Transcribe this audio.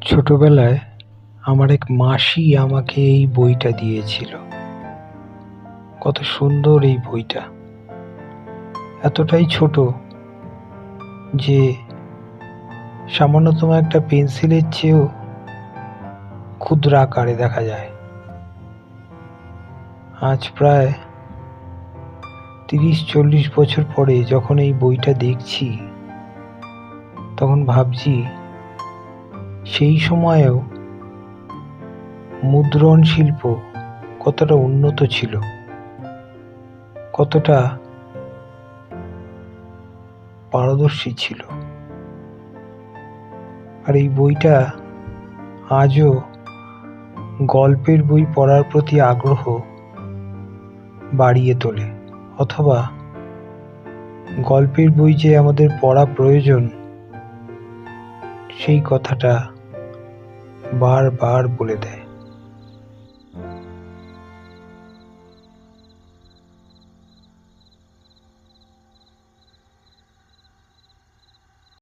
ছোটবেলায় আমার এক মাসি আমাকে এই বইটা দিয়েছিল। কত সুন্দর এই বইটা! এতটাই ছোট যে সামান্যতম একটা পেন্সিলের চেয়েও ক্ষুদ্র আকারে দেখা যায়। আজ প্রায় ৩০-৪০ বছর পরে যখন এই বইটা দেখছি, তখন ভাবছি সেই সময়েও মুদ্রণ শিল্প কতটা উন্নত ছিল, কতটা পারদর্শী ছিল। আর এই বইটা আজও গল্পের বই পড়ার প্রতি আগ্রহ বাড়িয়ে তোলে, অথবা গল্পের বই যে আমাদের পড়া প্রয়োজন সেই কথাটা বারবার বলে দেয়।